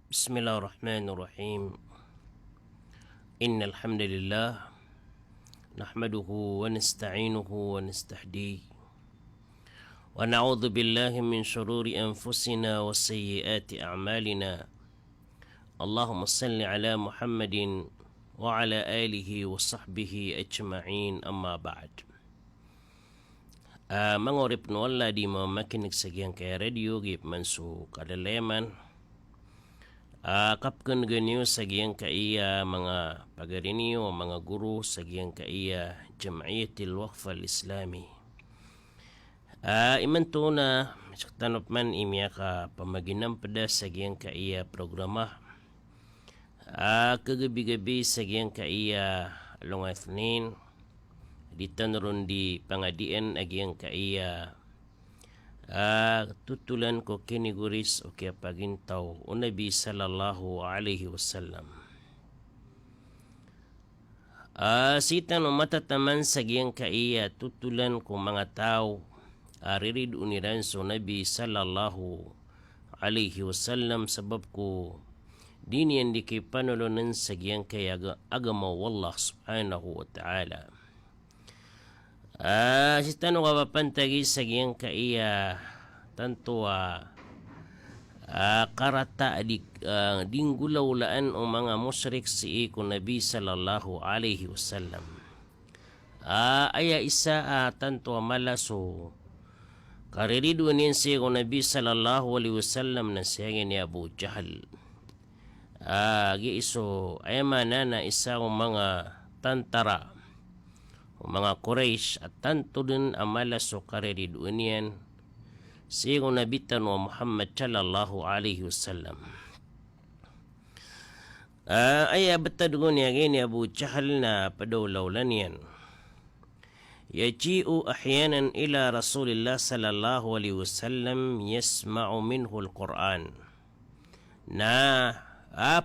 بسم الله الرحمن الرحيم إن الحمد لله نحمده ونستعينه ونستهديه ونعوذ بالله من شرور أنفسنا وسيئات أعمالنا اللهم صل على محمد وعلى آله وصحبه أجمعين أما بعد. Mangorip no wala di mamakinig sa giyang kaya radio gip man so kadaleman kapkan ganyo sa giyang kaiya mga pagarinyo mga guru sa giyang kaiya Jam'iyatil Waqf al-Islami. Iman to na tanop man imya ka pamaginam pada sa giyang kaiya programa. Kagabi-gabi sa giyang kaiya along Athnin ditanron di pangadian agiyang kaiya tutulan ko kiniguris o kaya pagintaw o Nabi sallallahu alaihi wasallam. Sitan o matataman sa giyang kaiya tutulan ko mga tao aririd uniran so Nabi sallallahu alaihi wasallam sabab ko diniyan di kay panulonan sa giyang kaya agama wallah subhanahu wa ta'ala. Si tanong kapapantagi sa giyang kaiya tanto karata dinggulaulaan o mga musyrik si iko Nabi sallallahu alaihi wasallam. Aya isa tanto malaso karirido niyan si iko Nabi sallallahu alaihi wasallam na siya ni Abu Jahal. Giiso ay manana isa o mga tantara o mga Quraysh at tanto din amala so karirido niyan si iko nabitan wa Muhammad sallallahu alaihi wasallam. Aya batadugo niya gini Abu Jahal na padawlawlan yan. Yaji'u ahyanan ila Rasulillah sallallahu alaihi wasallam yasma'u minhu al-Quran.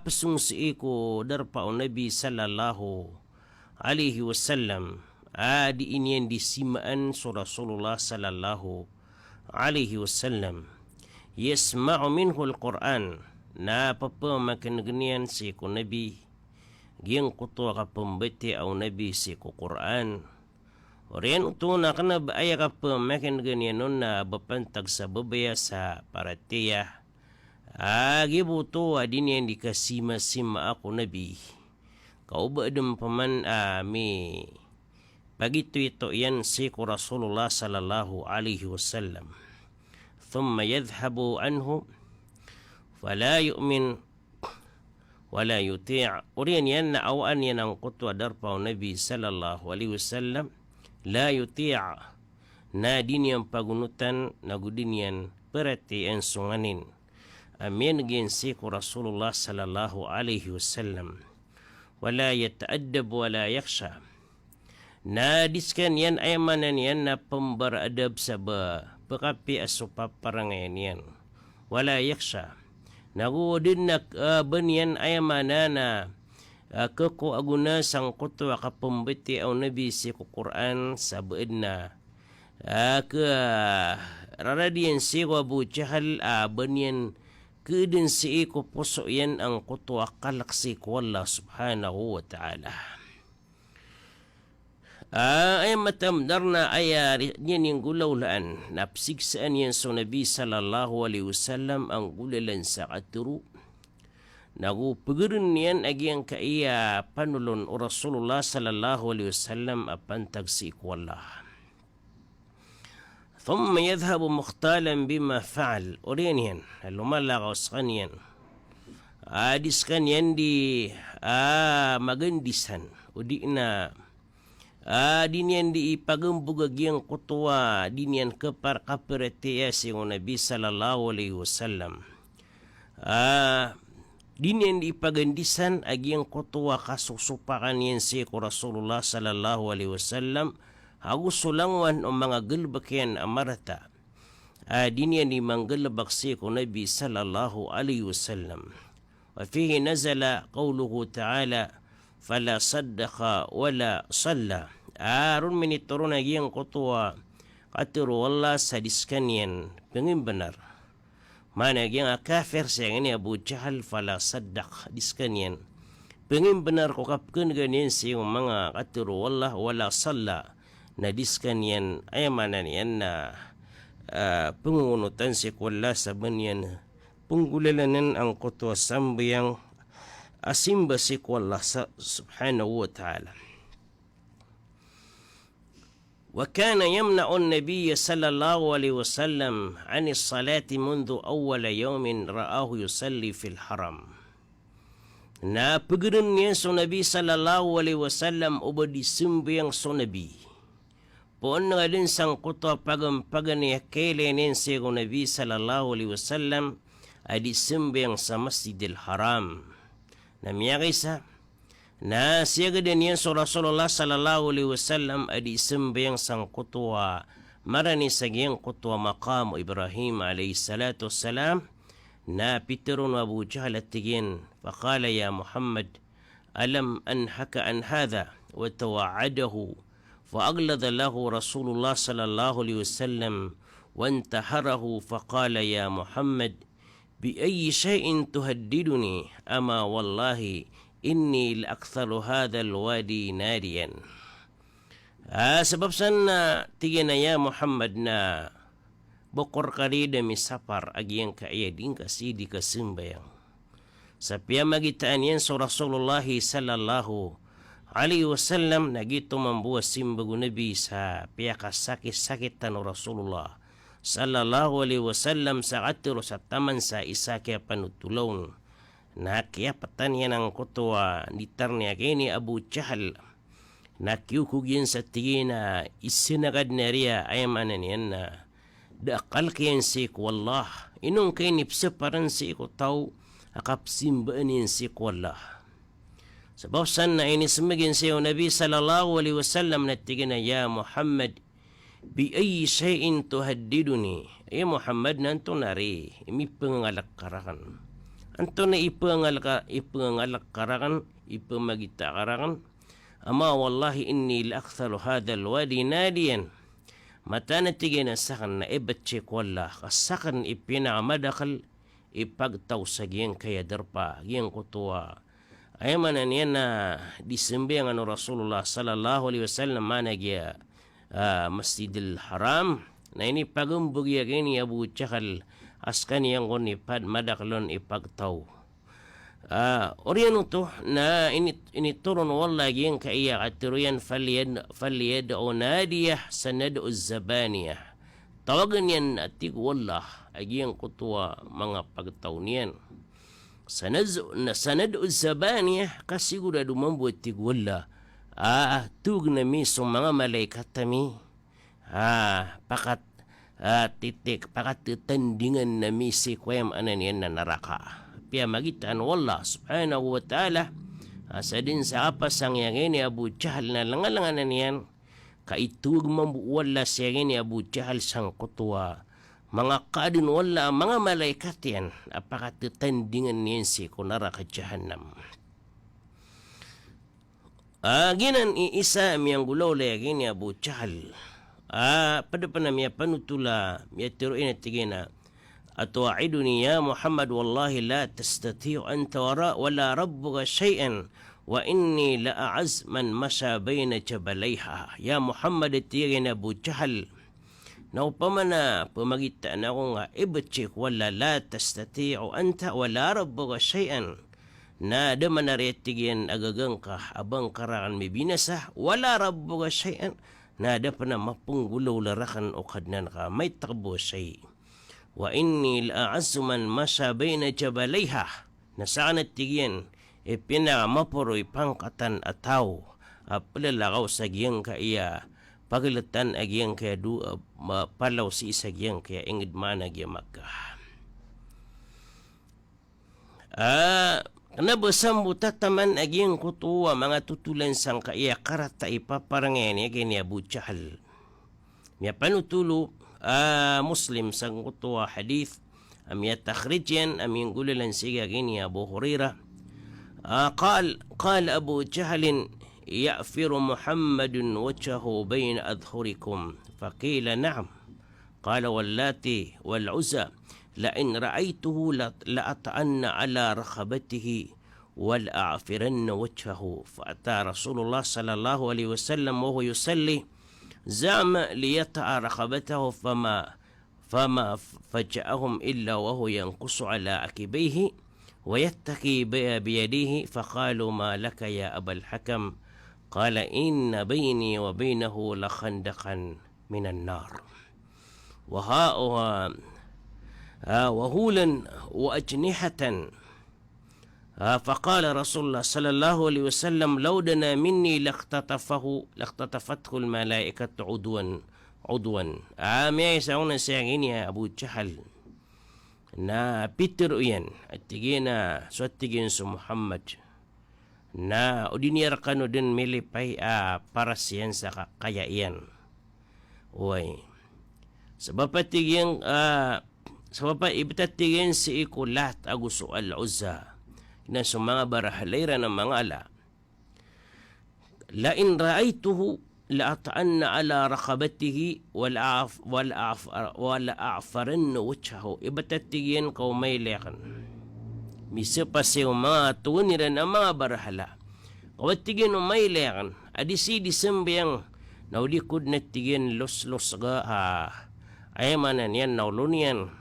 Pasung si iko darpa o Nabi sallallahu alaihi wasallam. Di ini yang disimaan so Rasulullah sallallahu alaihi wasallam yasma'u minhu al-Quran na papamakan ganian si ko Nabi giyang kuto ka pambati au Nabi si ko Quran orian uto na kana baaya ka pamakan ganian nun na bapantag sa babaya sa paratiya gibuto adin yang dikasima-sima ako Nabi kaubadam paman mi Begitu itu yan si Rasulullah sallallahu alaihi wasallam. Thumma yadhhabu anhu fala yu'min wala yuti'. Urian yan na awan yan ang kutwa darpa o Nabi sallallahu alaihi wasallam. La yuti' na din yan pagunutan na gudin yan perati ang sunganin. Amin gin si Rasulullah sallallahu alaihi wasallam. Wala yata'addab wala yaksha. Nadiskan yan ay manan yan na pemberadab sa pekapi asupa parangayan yan. Wala yaksha. Nagudin na banyan ay manana keko aguna sang kuto akapumbiti au Nabi si Quran sa baid na raradiyan si Abu Jahal banyan kedin si ko puso yan ang kuto akalaksi ko Allah subhanahu wa ta'ala. Ay matamdar na aya niyan yung gulaulaan napsigsaan yan so Nabi sallallahu alaihi wasallam ang gulalan sa katuro nagupagirin niyan agiyang kaiya panulon o Rasulullah sallallahu alaihi wasallam apantag si ikwallah thumma yadhabu mukhtalan bima fa'al oriyan yan lumalakaw sa kanyan diskan yan di magandisan o di na dinian di ipagambugag kutuwa dinian kepar kaperetiya si Nabi sallallahu alaihi wasallam dinian di ipagandisan agyang kutuwa kasusupakan yan si Rasulullah sallallahu alaihi wasallam agusulangwan o mga gulbakyan amarata dinian di manggalabak si Nabi sallallahu alaihi wasallam wa fihi nazala qawluhu ta'ala fala saddaqa wala salla arun miniturun agiyang kutuwa katiro wallah sadiskan yan pengin benar Mana yang kafir sayang ini Abu Jahal fala saddaq diskanian. Pengin benar ko kapkeun ganien siung mga katuru wallah wala salla na diskanian ay mana niyan na pengunutan si kulla sabanian penggulalanan ang kutwa sambayang asimba si kulla subhanahu wa ta'ala. وكان يمنع النبي صلى الله عليه وسلم عن الصلاة منذ أول يوم رآه يصلي في الحرم. Na paggeun niya so Nabi sallallahu alaihi wasallam ubadi sembayang so Nabi. Poon nga din sang kuto pagam niya kailanin si Nabi sallallahu alaihi wasallam adi sembayang sa Masjidil Haram. Namiyagay sa na siya din yan so Rasulullah sallallahu alaihi wasallam adi sembayang sang kutwa marani sagyang kutwa maqam Ibrahim alaihi salatu wassalam na pitirun Abu Jahl at-tigin faqala ya Muhammad alam anhaka an hadha wa tawa'adahu fa'aglada lahu Rasulullah sallallahu alaihi wasallam wantaharahu faqala ya Muhammad bi ayyi shay'in tuhaddiduni ama wallahi inni la'aktharu hadha alwadi nadiyan. Sebab sana tigin na ya Muhammad na bukor karida misapar agi yang kaayading kasidi kasimbayang. Sa piyamagitaan yan so Rasulullah sallallahu alaihi wasallam nagito mambuas simbago nabi sa piyakasakit-sakit tano Rasulullah sallallahu alaihi wasallam sa atiro sa taman sa isa kaya panutulong. Nakiapatan yan ang kutwa nitar niya kini Abu Jahl. Nakiukugin sa tingin na isinagad na riya ay manan yan na daakal kayan sik wallah. Inong kayo nipsiparan si ko tau akapsimbaan yan sik wallah. Sebab sana ini semagin siya Nabi sallallahu alaihi wasallam na tingin na ya Muhammad bi ay shay'in tuhaddiduni. Ya Muhammad nanto nari imi pangalak karakan. Anto na ipangalak karakan, ipamagita karakan. Ama wallahi inni la'aktharu hadha alwadi nadiyan. Mata na tigay na sakan na ibatchik wallah. Kasakan ipinamadakal ipagtaw sa giyang kaya darpa, giyang kutuwa. Ay manan yan na disembayang ano Rasulullah sallallahu alaihi wasallam managya Masjidil Haram. Na ini pagumbog ya gini Abu Jahl. Askan yang kon ipad madaklon ipagtaw. Oriano to na ini turun wallah yang kaiya atiruyan falyad o nadiyah sanad uzzabaniyah. Tawagan yan atig wallah agiyang kutwa mga pagtaw niyan. Sanad uzzabaniyah kasigurado mambuat tig wallah. Tug na misong mga malaikat tami. Pakat titik pakatitandingan na misi kwem anan yan na naraka. Pia magitan wallah subhanahu wa ta'ala sa din sa apas ang yang ini Abu Jahl na langalangan yan kaitug mambuwala siya ini Abu Jahl sang kutwa mga kadin wala mga malaikat yan pakatitandingan yan si kunaraka jahannam. Ginan iisa miyang gulaw lagi ni Abu Jahl. Pada panamya panutula miya tiruin at tigina atu'iduni ya Muhammad wallahi la tastati'u anta wala rabbuka shay'an wa inni la'az man masya bayna jabalayha. Ya Muhammad at tigina Abu Jahl na upamana pamagitan ako nga ibatchik wala la tastati'u anta wala rabbuka shay'an na daman na retigyan agagang ka abang karakan may binasa wala rabbuka shay'an na dapat na mapunggulaw larakan o kadnan ka may takbo siya. Wa inni la'azu man masya bayna jabalayha na saan at tigyan pinamaporoy pangkatan ataw palalakaw sa giyang kaya pagalatan agiyang kaya palaw si isa giyang kaya ingid man agiyang magka. Kanabasam butataman aging kutuwa mga tutulan sang kaya karata ipaparangan niya kay ni Abu Jahl. Miya panutulo Muslim sang kutuwa hadith miya takhrijyan aming gulalan siya kay ni Abu Hurairah. قال أبو جهل يأفر محمد وجهه بين أظهركم فقيل نعم قال واللاتي والعزى لئن رأيته لأطأن على رقبته ولأعفرن وجهه. فأتى رسول الله صلى الله عليه وسلم وهو يصلي زعم ليطأ رقبته فما فجأهم إلا وهو ينقص على عقبيه ويتكي بيديه. فقالوا ما لك يا أبا الحكم؟ قال إن بيني وبينه لخندقا من النار وهولا وأجنحة. فقال رسول الله صلى الله عليه وسلم لو دنا مني لاختطفته الملائكة عضوا. May sauna siya ya Abu Jahal na Peter uyan at tigin na suatigin sa Muhammad na odinir kano din milipay para siyan sa kakayaian. Uy. Sebab ibtatigin si ikulat aguso al-Uzza na sa mga barahalayra ng mga ala. Lain ra'aytuhu la'ata'anna ala raqabatihi wala'afaran wajhahu. Ibtatigin kaw may lekan. Misa pa siya mga tuwaniran ang mga barahala. Kawatigin may lekan. Adisi disembiyang naulikod na tigin los ga ayamanan yan naulunian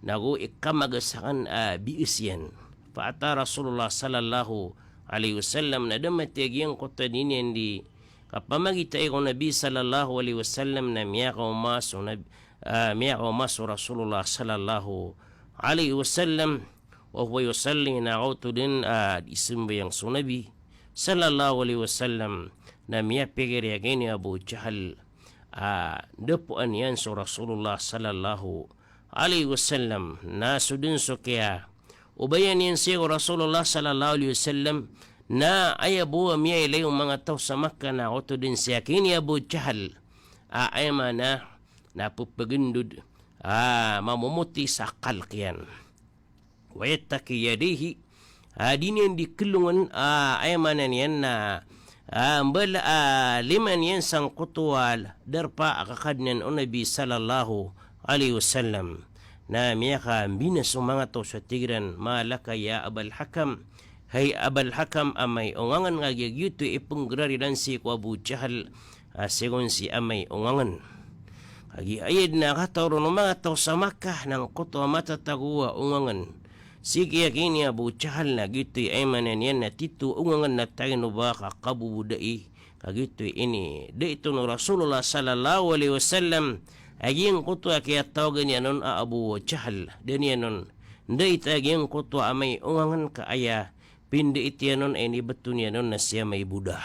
nagu ikamagasakan biis yan. Faata Rasulullah sallallahu alaihi wasallam na damatigyan ko tanin di kapamagitay ko Nabi sallallahu alaihi wasallam na miyakaw maso Rasulullah sallallahu alaihi wasallam wa huwa yusalli na auto din isimbayang sunabi sallallahu alaihi wasallam na miyapigir yagini Abu Jahal dapuan yan so Rasulullah sallallahu alaihi wasallam na sudin so kaya ubayan yan siya Rasulullah sallallahu alaihi wasallam na ayabu miya ilayong mga tao sa Makkah na auto din siya kini Abu Jahal ayama na napupagindud mamumuti sa kalkiyan wayataki yadihi din yan di kilungan ayamanan yan na liman yan sang kutuwal darpa akakadnan o Nabi sallallahu alaihi wasallam na miyaka binas o mga to sa tigran malaka ya Abal Hakam. Hay Abal Hakam amay ungangan nga gyuto ipunggraridan si ko Abu Jahal sigon si amay ungangan agi ayed na katawro ng mga to sa Makkah ng kuto matataguwa ungangan. Sige kini Abu Jahal na gito'y ay manan yan na tito ungangan na tayo no ba kakabubudai kagito'y ini. Da ito no Rasulullah sallallahu alaihi wasallam aging kutwa kaya tawagan yan nun Abu Jahal. Dan yan nun da ito aging kutwa amay ungangan kaaya pindi iti yan nun ay nibatun yan nun na siya may Buddha.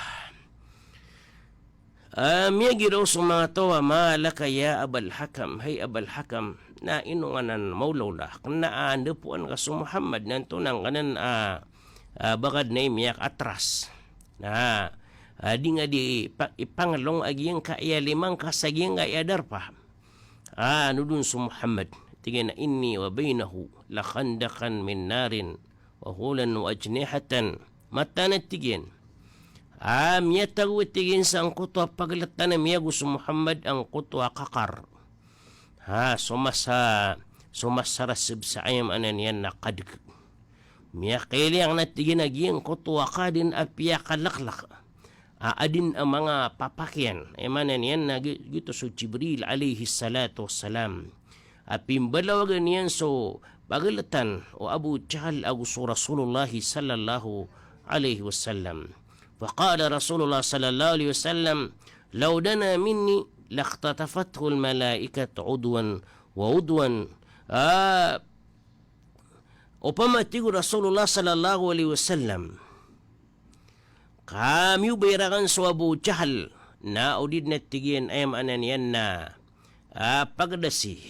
Miyagi daw sa mga tawa malaka ya Abal Hakam. Hay Abal Hakam na inunganan maulawla na andapuan ka sa Muhammad nanto nang kanan bagad na imiyak atras na di nga di ipangalong agiyang kaya limang kasagiyang ayadar pa ano dun sa Muhammad tingin na inni wa baynahu lakhandakan min narin wa hulan wa ajnihatan mata na tigin miya tagwitigin sa ang kutwa paglatan na miya gusto Muhammad ang kutwa kakar sumasarasib sa ayam anan yan na kadig miya kailang natigin agiyang kutwa ka din apiya kalaklak adin ang mga papakyan emanan yan na gito so Jibril alayhi salatu wassalam pimbalawagan yan so paglatan o Abu Jahal aguso Rasulullah sallallahu alaihi wasallam. فقال رسول الله صلى الله عليه وسلم لو دنا مني لاختطفته الملائكة عضوا وعضوا upama tigo Rasulullah sallallahu alaihi wasallam kami ubirakan sa Abu Jahal na udid na tigyan ayam anan yan na pagdasi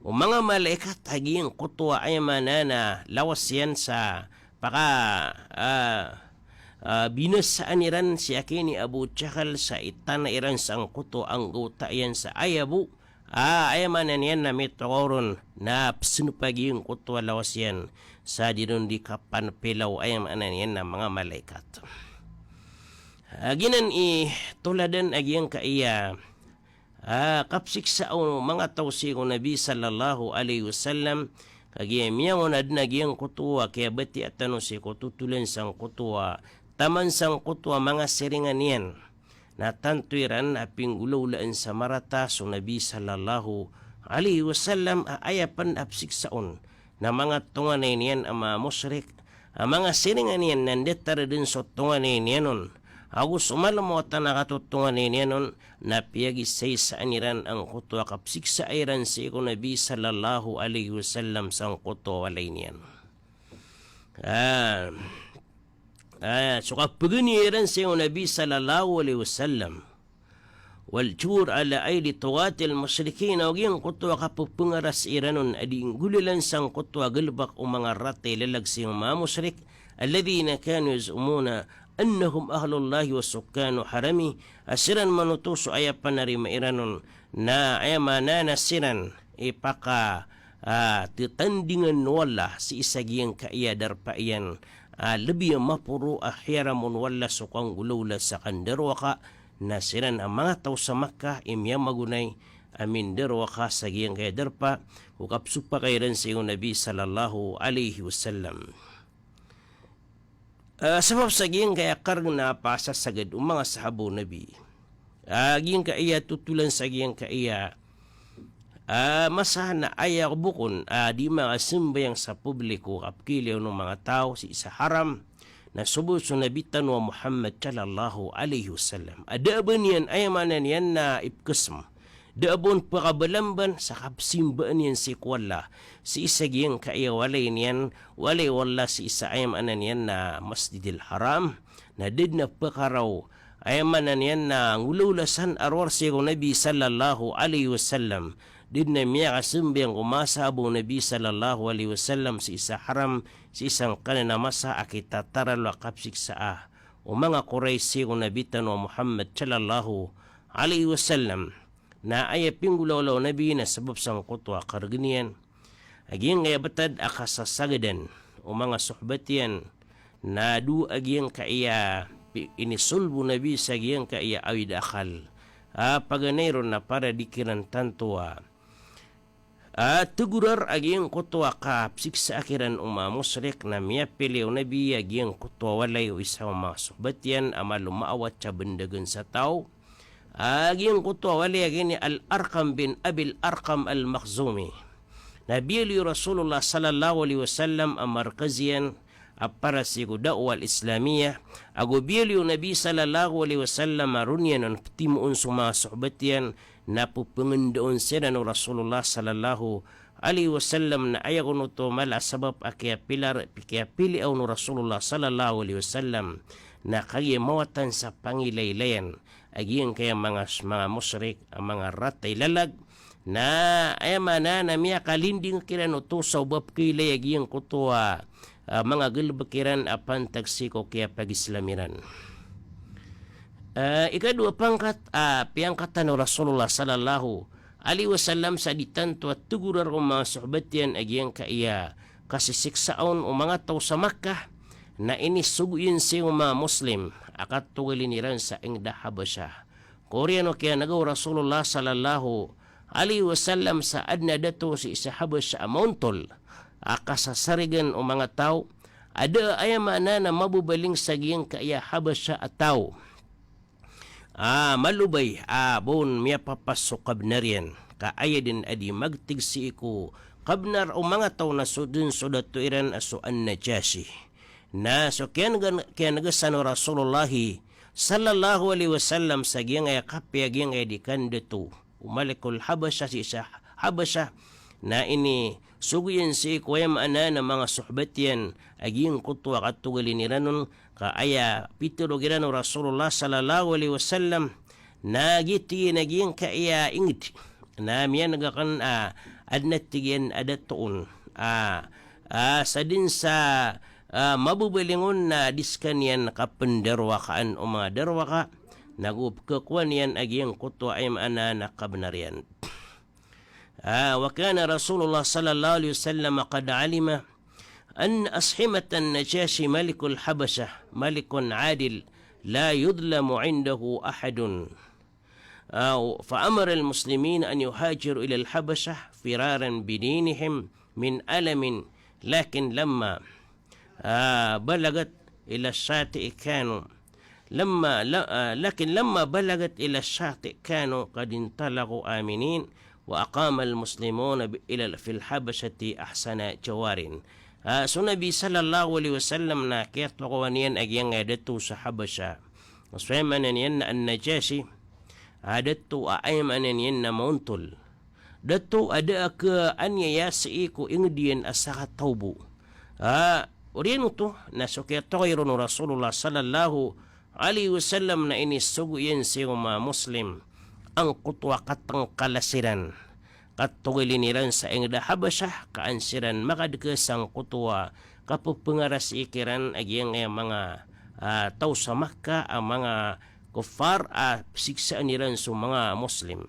o mga malaikat haging kutwa ayam na lawas yan sa binasaan iran si akini Abu Jahal sa itana iran sang kuto ang guta yan sa ayabu ayamanan yan na metoron na psinupagi yung kuto lawas yan sa dinun di kapan pilaw ayamanan yan na mga malaikat ginan tuladan agiyang kaiya kapsik sa mga tawsi ko Nabi sallallahu alaihi wasallam kagiyang miyangon adnagiyang kutuwa kaya bati at si kututulan sang kutuwa taman sang kutuwa mga siringan yan na tantuiran aping ulaulaan sa marata so Nabi sallallahu alaihi wasallam ayapan apsik saon na mga tunganay niyan ang mga musyrik ang mga siringan yan nandetara din sa tunganay niyanon agus umalamuatan na katutungan niyanon na piyagisay sa aniran ang kutuwa kapsik sa ayran si ko Nabi sallallahu alaihi wasallam sang kutuwa walay niyan. So kapaginiran si ko Nabi sallallahu alaihi wasallam waljur ala ayli tuwatil musyrikin o giyang kutuwa kapupungaras iranon ading gulilan sang kutuwa galbak o mga ratay lalagsing mga musyrik alladhina kanu yazumuna annahum ahlullahi wa sukkanu harami asiran manutuso aya panari mairanon na aya mananasiran ipaka titandingan wala si isagiyang kaiyadar pa iyan lebih mapuro akhiramun wala sukang gulawla sa kandarwaka nasiran ang mga tao sa Makkah imya magunay amin darwaka sa giyang kaiyadar pa ukapsupa kairan sa iyong Nabi sallallahu alaihi wasallam. Sabab sa giyang kaya karang napasasagad ang mga sahabo Nabi. Giyang kaya tutulan sa giyang kaya masahan na aya bukon di mga simbayang sa publiko kapkiliw ng mga tao si isa haram na subod sa nabitan wa Muhammad sallallahu alaihi wasallam. Adaban yan ayamanan yan na ipkasm. Daabon pakabalamban sa kapsimbaan yan si kwala. Si isa giyang kaya walay niyan, walay wala si isa ayamanan yan na Masjidil Haram. Na did na pakaraw ayamanan yan na ngululasan arwar si Nabi sallallahu alaihi wasallam. Did na miya kasimbang umasabo Nabi sallallahu alaihi wasallam si isa haram, si isang kanina masa akitataral wa kapsik saa. O mga Quraysh si nabitan wa Muhammad sallallahu alaihi wasallam. Na aya pinggulaw-law Nabi na sabab sang kutwa karganian. Aging kaya batad akasasagadan o mga suhbatian na du aging kaya inisulbo Nabi sa aging kaya awid akal. Paganayron na para dikiran tantua. Tugurar aging kutwa kapsik sa akiran musyrik na miyapili o Nabi aging kutwa walay o isang mga suhbatian ama lumaawat sa bandagan sa tao. Aging kutwa wali agini al-Arqam bin Abil Arqam al-Makhzumi. Nabiyali Rasulullah sallallahu alaihi wasallam ang markaziyan para si da'wa al-Islamiyah. Agubiyali Nabi sallallahu alaihi wasallam marunyan ang timuon sa mga suhbatian na pupungandoon sila ng Rasulullah sallallahu alaihi wasallam na ayaw ko to mala sabab kaya pili aw no Rasulullah sallallahu alaihi wasallam na kaya mawatan sa pangilaylayan aging kaya mga musyrik ang mga ratay lalag na ayamana na miya kalinding kiran utusaw bab kilay aging kutuwa mga gulbakiran apan tagsiko kaya pag-islamiran. Ikadua pangkat piyangkatan ng Rasulullah sallallahu alaihi wasallam sa ditanto at tugurar o mga suhbatian aging kaya kasisiksaon o mga tao sa Makkah na inisuguin siya mga Muslim akat tugaliniran sa ingda Habasha. Koreano kaya nagaw Rasulullah sallallahu alaihi wasallam sa adna dato si isa Habasha amauntol akasasarigan o mga tao ada ayamana na mabubaling sa giyang kaya Habasha at tao. Malubay bon miya papasok kabnarian kaaya din adi magtigsi ko kabnar o mga tao na sudun sudato iran aso an Najashi. Na so kaya nagasano Rasulullah sallallahu alaihi wasallam sa giyang ay kapya giyang ay dikandeto umalikul Habasha si isa Habasha na ini suguyan si kuya maana ng mga suhbatian aging kutwa katugaliniran kaaya pituro girano Rasulullah sallallahu alaihi wasallam na giti naging kaya ingit na miya nagakan adnat tigian adatoon sa din sa mabubalingon na diskan yan kapenderwakaan o mga derwaka nagupkakuan yan aging kutwa ay maana na kabnarian. وكان رسول الله صلى الله عليه وسلم قد علم أن أصحمة النجاشي ملك الحبشة ملك عادل لا يظلم عنده أحد فأمر المسلمين أن يهاجروا إلى الحبشة فرارا بدينهم من ألم لكن لما بلغت إلى الشاطئ كانوا لكن لما بلغت إلى الشاطئ كانوا قد انطلقوا آمنين وأقام المسلمون في الحبشة أحسن جوار. So Nabi sallallahu alaihi wasallam na kaya tukawan yan agyang datu sa Habasha. Maswemanan yan na an-Najashi datu aaymanan yan na mauntol. Datu ada ke anya yasi ko ingdian asaka taubu. Uriyan to na so kaya tukayron Rasulullah sallallahu alaihi wasallam na ini sugu yan siya Muslim ang kutwa katang kalasiran. Katugiliniran sa ingda Habasha kaansiran makadkesang kutwa kapupengaras ikiran agyang mga tao sa Makkah ang mga kufar siksaan niran sa mga Muslim.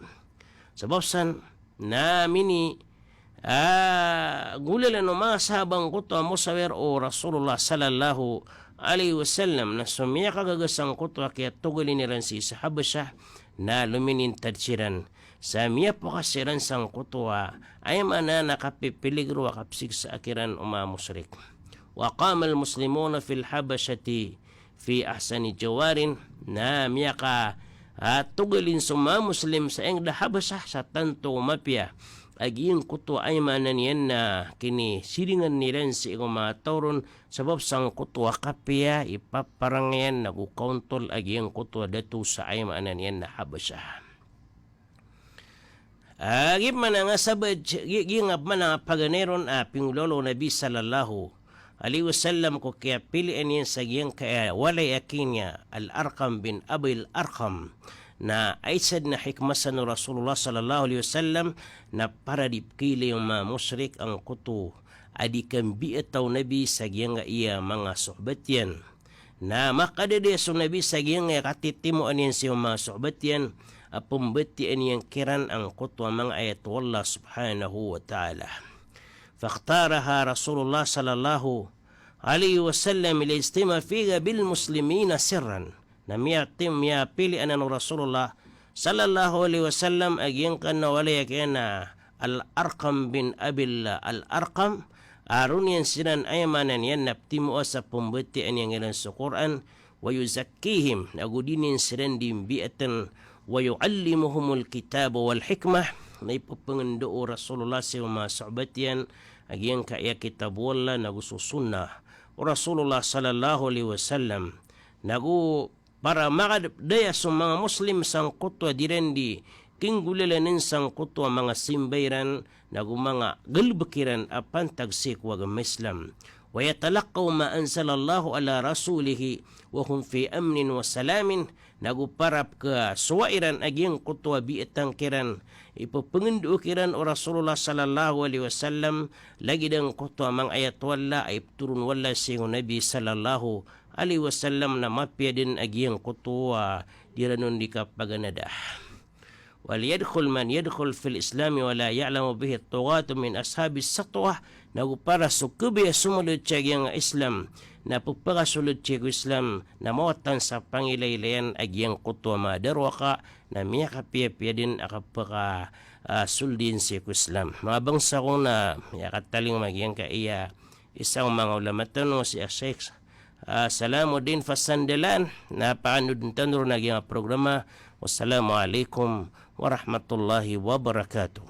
Sababsan na mini gulalan ng mga sahabang kutwa Musawer o Rasulullah sallallahu alaihi wasallam na sumiya kagagasang kutwa kaya tugiliniran si sa Habasha na luminin tadsiran. Sa miya po kasiran sang kutwa ay mana nakapipiligro akapsig sa akiran musyrik. Wa qama al-muslimuna fil habashati fi ahsani jawarin na miya ka tugilin sa mga Muslim sa engda Habasha sa tanto mapya aging kutwa ay manan yan na kini siringan niren si mga tauron sabab sang kutwa kapya ipaparangayan nagukauntol aging kutwa datu sa ay manan yan na Habasha. Agib man nga sabad gingap man nga paganeron pinglolo Nabi sallallahu alaihi wasallam ko kaya pilian yan sa giyang kaya walay akinya al-Arqam bin Abil Arqam na aysad na hikmasan ng Rasulullah sallallahu alaihi wasallam na para dipkili yung mga musyrik ang kuto adikang biataw Nabi sa giyang iya mga suhbat yan na makadades yung Nabi sa giyang katitimuan yan siya mga suhbat yan apumbatian yang kiran ang kutwa mga ayat wallah subhanahu wa ta'ala. Fakhtaraha Rasulullah sallallahu alaihi wasallam ilistima figa bil muslimina sirran. Na miya pili anan Rasulullah sallallahu alaihi wasallam agyang kanawalaya kaya na al-Arqam bin Abil al-Arqam arun yan sinan aymanan yan naptimu sa pumbatian yang ilan sa Quran wa yuzakkihim nagudinin sinan dimbiatan ويعلمهم الكتاب والحكمة نيبپنgendoo Rasulullah sa mga sahabat yan agyang kaya kitab wala nagususunna Rasulullah sallallahu alaihi wasallam nagu para makadaya sa mga Muslim sang kutwa direndi kinggulalanin sang kutwa mga simbayran nagu mga galbakiran apan tagsik wag Islam ويتلقوا ما أنزل الله على رسوله وهم في أمن وسلام naguparap ka suwairan agyang kutwa biitang kiran ipapengendu kiran o Rasulullah sallallahu alaihi wasallam lagi dang kutwa mang ayat wala ay turun wala siya Nabi sallallahu alaihi wasallam na mapya din agyang kutwa diranon di kapaganadah. وليدخل من يدخل في الإسلام ولا يعلم به الطغاة من أصحاب السطوة nagupara sukubi sumulod siya ang Islam na pagpakasulod siya Islam na mawatan sa pangilaylayan agyang kutwa madarwa ka na miya kapiyapya din akapaka suldin siya Islam. Mga bangsa ko na yakataling magyang kaiya isang mga ulamatan si Sheikh Salamuddin Fasandalan na paanud tanuro nagyang programa. Wassalamualaikum warahmatullahi wabarakatuh.